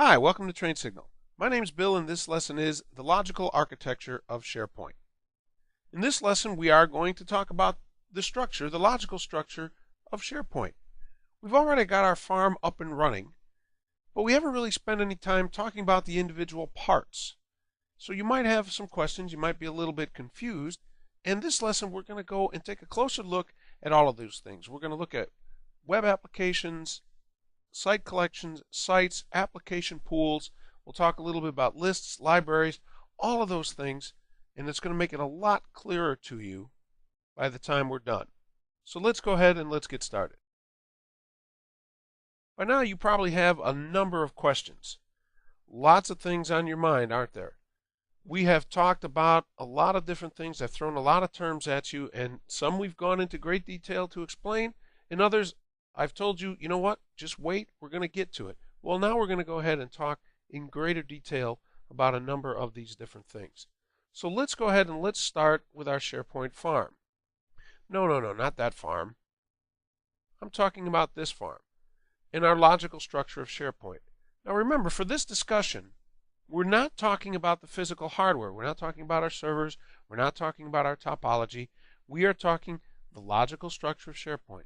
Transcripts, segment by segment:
Hi, welcome to Train Signal. My name is Bill and this lesson is the logical architecture of SharePoint. In this lesson we are going to talk about the logical structure of SharePoint. We've already got our farm up and running, but we haven't really spent any time talking about the individual parts. So you might have some questions, you might be a little bit confused, and this lesson we're going to go and take a closer look at all of those things. We're going to look at web applications, site collections, sites, application pools. We'll talk a little bit about lists, libraries, all of those things, and it's going to make it a lot clearer to you by the time we're done. So let's go ahead and let's get started. By now you probably have a number of questions. Lots of things on your mind, aren't there? We have talked about a lot of different things. I've thrown a lot of terms at you, and some we've gone into great detail to explain, and others I've told you, you know what, just wait, we're going to get to it. Well, now we're going to go ahead and talk in greater detail about a number of these different things. So let's go ahead and let's start with our SharePoint farm. No, not that farm. I'm talking about this farm in our logical structure of SharePoint. Now remember, for this discussion, we're not talking about the physical hardware. We're not talking about our servers. We're not talking about our topology. We are talking the logical structure of SharePoint.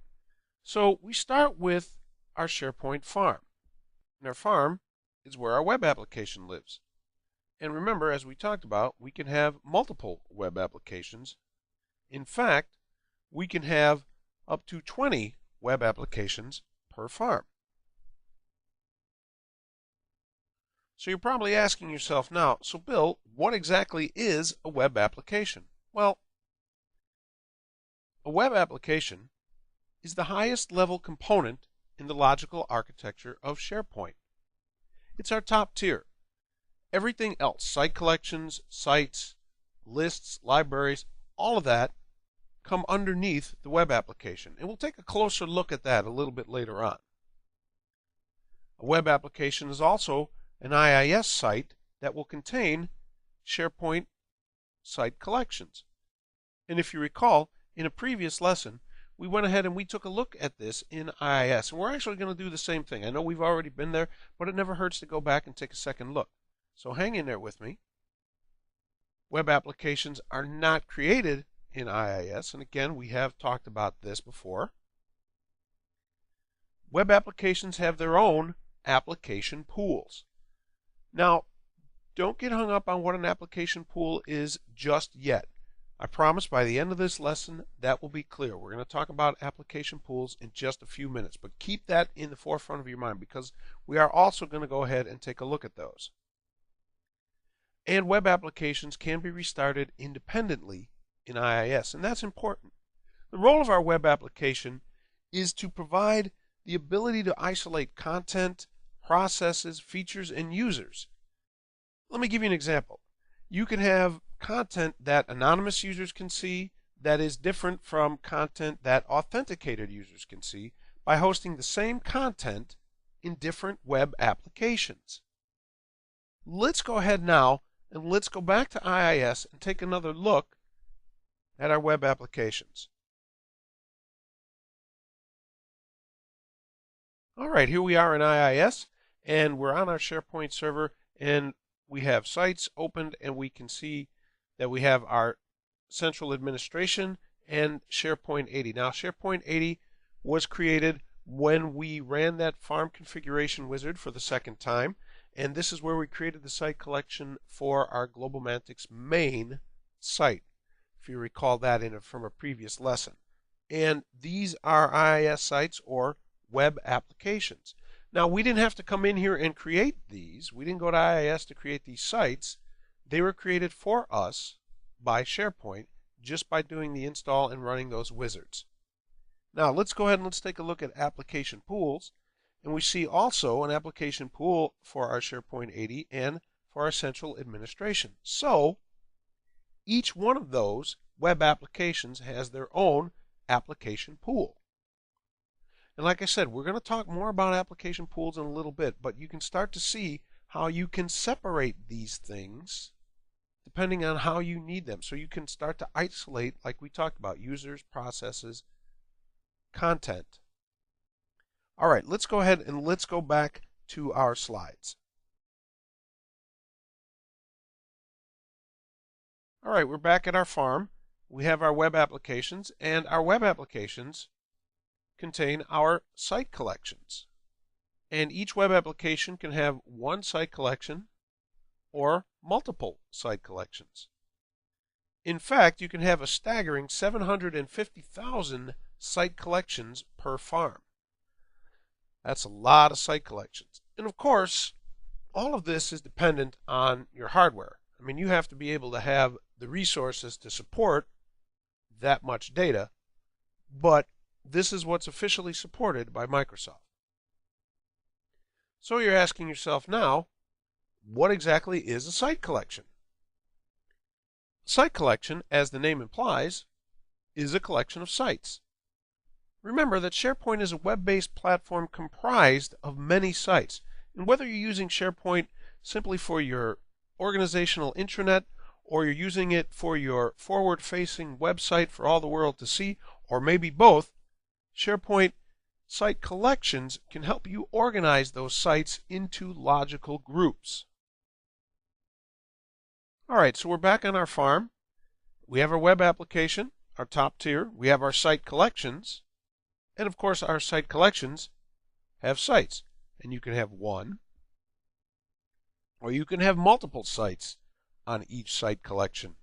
So we start with our SharePoint farm. And our farm is where our web application lives. And remember, as we talked about, we can have multiple web applications. In fact, we can have up to 20 web applications per farm. So you're probably asking yourself now, so Bill, what exactly is a web application? Well, a web application is the highest level component in the logical architecture of SharePoint. It's our top tier. Everything else, site collections, sites, lists, libraries, all of that come underneath the web application. And we'll take a closer look at that a little bit later on. A web application is also an IIS site that will contain SharePoint site collections. And if you recall, in a previous lesson, we went ahead and we took a look at this in IIS, and we're actually going to do the same thing. I know we've already been there, but it never hurts to go back and take a second look. So hang in there with me. Web applications are not created in IIS, and again, we have talked about this before. Web applications have their own application pools. Now, don't get hung up on what an application pool is just yet. I promise by the end of this lesson that will be clear. We're going to talk about application pools in just a few minutes, but keep that in the forefront of your mind because we are also going to go ahead and take a look at those. And web applications can be restarted independently in IIS, and that's important. The role of our web application is to provide the ability to isolate content, processes, features, and users. Let me give you an example. You can have content that anonymous users can see that is different from content that authenticated users can see by hosting the same content in different web applications. Let's go ahead now and let's go back to IIS and take another look at our web applications. All right, here we are in IIS, and we're on our SharePoint server, and we have sites opened, and we can see that we have our central administration and SharePoint 80. Now, SharePoint 80 was created when we ran that farm configuration wizard for the second time, and this is where we created the site collection for our GlobalMantics main site, if you recall that from a previous lesson. And these are IIS sites or web applications. Now, we didn't have to come in here and create these. We didn't go to IIS to create these sites. They were created for us by SharePoint just by doing the install and running those wizards. Now, let's go ahead and let's take a look at application pools. And we see also an application pool for our SharePoint 80 and for our central administration. So, each one of those web applications has their own application pool. And like I said, we're going to talk more about application pools in a little bit, but you can start to see how you can separate these things depending on how you need them. So you can start to isolate, like we talked about, users, processes, content. All right, let's go ahead and let's go back to our slides. All right, we're back at our farm. We have our web applications, and our web applications contain our site collections. And each web application can have one site collection or multiple site collections. In fact, you can have a staggering 750,000 site collections per farm. That's a lot of site collections. And of course, all of this is dependent on your hardware. I mean, you have to be able to have the resources to support that much data, but this is what's officially supported by Microsoft. So you're asking yourself now, what exactly is a site collection? Site collection, as the name implies, is a collection of sites. Remember that SharePoint is a web-based platform comprised of many sites. And whether you're using SharePoint simply for your organizational intranet, or you're using it for your forward-facing website for all the world to see, or maybe both, SharePoint site collections can help you organize those sites into logical groups. All right, so we're back on our farm. We have our web application, our top tier. We have our site collections. And of course, our site collections have sites. And you can have one, or you can have multiple sites on each site collection.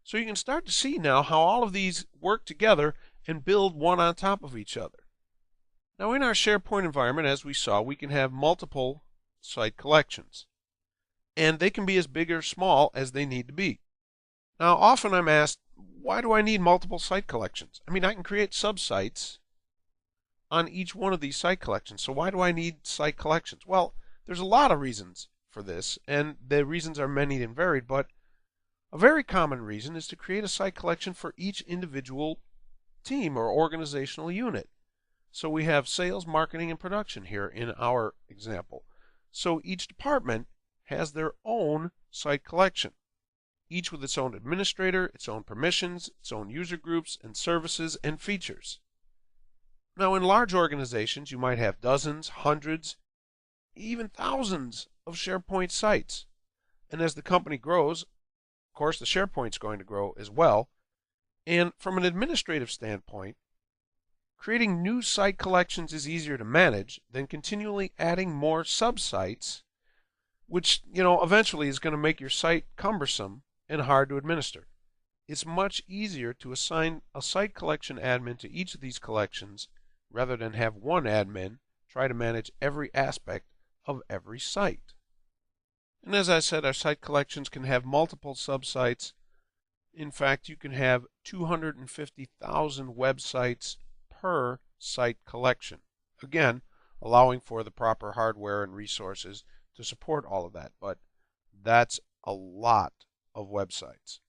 So you can start to see now how all of these work together and build one on top of each other. Now in our SharePoint environment, as we saw, we can have multiple site collections. And they can be as big or small as they need to be. Now often I'm asked, why do I need multiple site collections? I mean, I can create subsites on each one of these site collections. So why do I need site collections? Well, there's a lot of reasons for this, and the reasons are many and varied, but a very common reason is to create a site collection for each individual team or organizational unit. So we have sales, marketing, and production here in our example. So each department has their own site collection, each with its own administrator, its own permissions, its own user groups, and services and features. Now in large organizations, you might have dozens, hundreds, even thousands of SharePoint sites. And as the company grows, of course, the SharePoint's going to grow as well. And from an administrative standpoint, creating new site collections is easier to manage than continually adding more subsites, which, eventually is going to make your site cumbersome and hard to administer. It's much easier to assign a site collection admin to each of these collections rather than have one admin try to manage every aspect of every site. And as I said, our site collections can have multiple subsites. In fact, you can have 250,000 websites per site collection. Again, allowing for the proper hardware and resources to support all of that, but that's a lot of websites.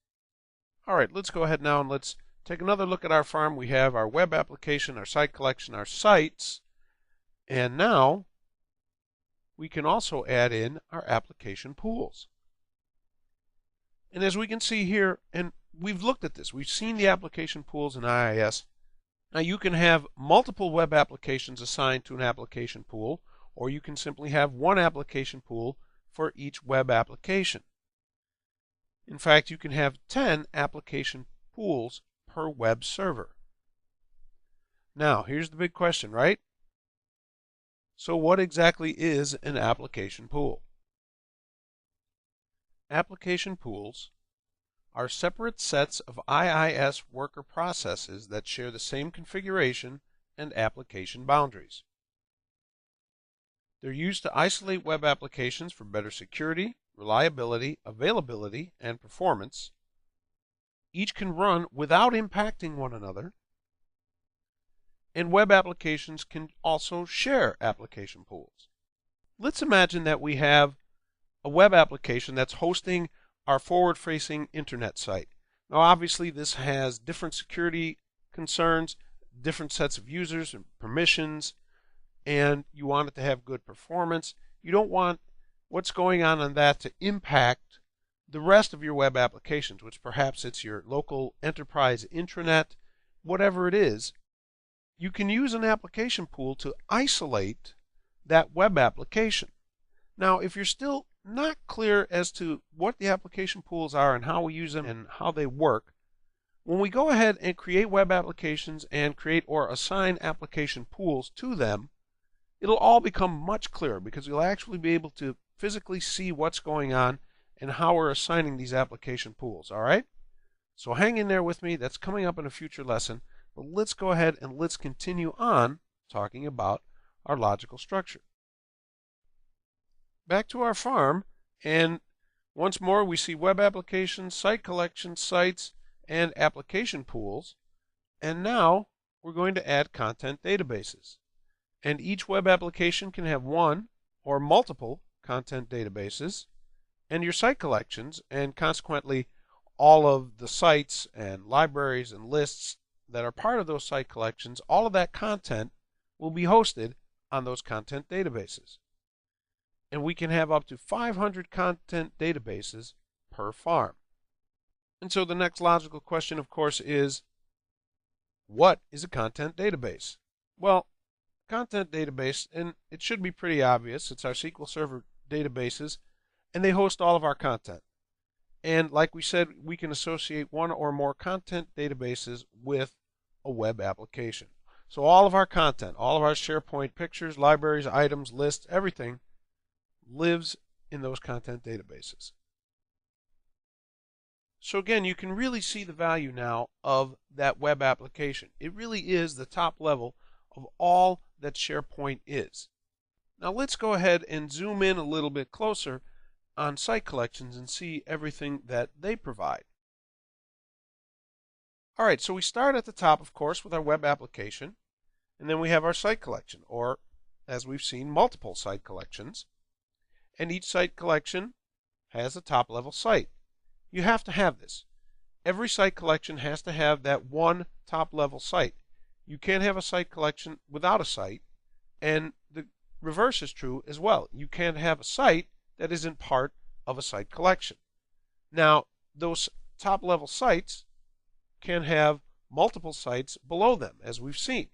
All right, let's go ahead now and let's take another look at our farm. We have our web application, our site collection, our sites, and now we can also add in our application pools. And as we can see here, and we've looked at this, we've seen the application pools in IIS. Now you can have multiple web applications assigned to an application pool, or you can simply have one application pool for each web application. In fact, you can have 10 application pools per web server. Now, here's the big question, right? So what exactly is an application pool? Application pools are separate sets of IIS worker processes that share the same configuration and application boundaries. They're used to isolate web applications for better security, reliability, availability, and performance. Each can run without impacting one another. And web applications can also share application pools. Let's imagine that we have a web application that's hosting our forward-facing internet site. Now obviously this has different security concerns, different sets of users and permissions, and you want it to have good performance. You don't want what's going on that to impact the rest of your web applications, which perhaps it's your local enterprise intranet, whatever it is. You can use an application pool to isolate that web application. Now, if you're still not clear as to what the application pools are and how we use them and how they work, when we go ahead and create web applications and create or assign application pools to them, it'll all become much clearer because you'll actually be able to physically see what's going on and how we're assigning these application pools. All right? So hang in there with me. That's coming up in a future lesson. But let's go ahead and let's continue on talking about our logical structure. Back to our farm, and once more we see web applications, site collections, sites, and application pools. And now we're going to add content databases. And each web application can have one or multiple content databases, and your site collections, and consequently all of the sites and libraries and lists that are part of those site collections, all of that content will be hosted on those content databases. And we can have up to 500 content databases per farm. And so the next logical question, of course, is what is a content database? Well, content database, and it should be pretty obvious, it's our SQL Server databases, and they host all of our content. And like we said, we can associate one or more content databases with a web application. So all of our content, all of our SharePoint pictures, libraries, items, lists, everything lives in those content databases. So again, you can really see the value now of that web application. It really is the top level of all that SharePoint is. Now let's go ahead and zoom in a little bit closer on site collections and see everything that they provide. All right, so we start at the top, of course, with our web application, and then we have our site collection, or as we've seen, multiple site collections. And each site collection has a top-level site. You have to have this. Every site collection has to have that one top-level site. You can't have a site collection without a site, and the reverse is true as well. You can't have a site that isn't part of a site collection. Now, those top-level sites can have multiple sites below them, as we've seen.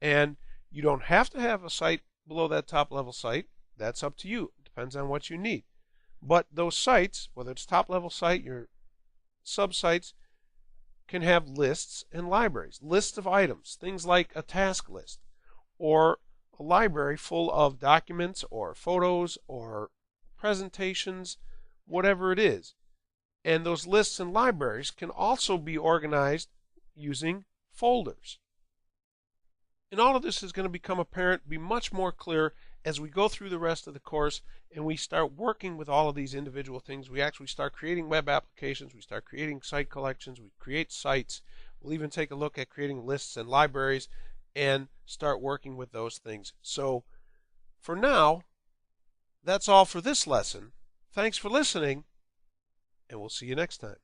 And you don't have to have a site below that top-level site. That's up to you. It depends on what you need. But those sites, whether it's top-level site, your sub-sites, can have lists and libraries, lists of items, things like a task list, or a library full of documents or photos or presentations, whatever it is. And those lists and libraries can also be organized using folders. And all of this is going to become apparent, be much more clear as we go through the rest of the course and we start working with all of these individual things. We actually start creating web applications, we start creating site collections, we create sites. We'll even take a look at creating lists and libraries and start working with those things. So for now, that's all for this lesson. Thanks for listening, and we'll see you next time.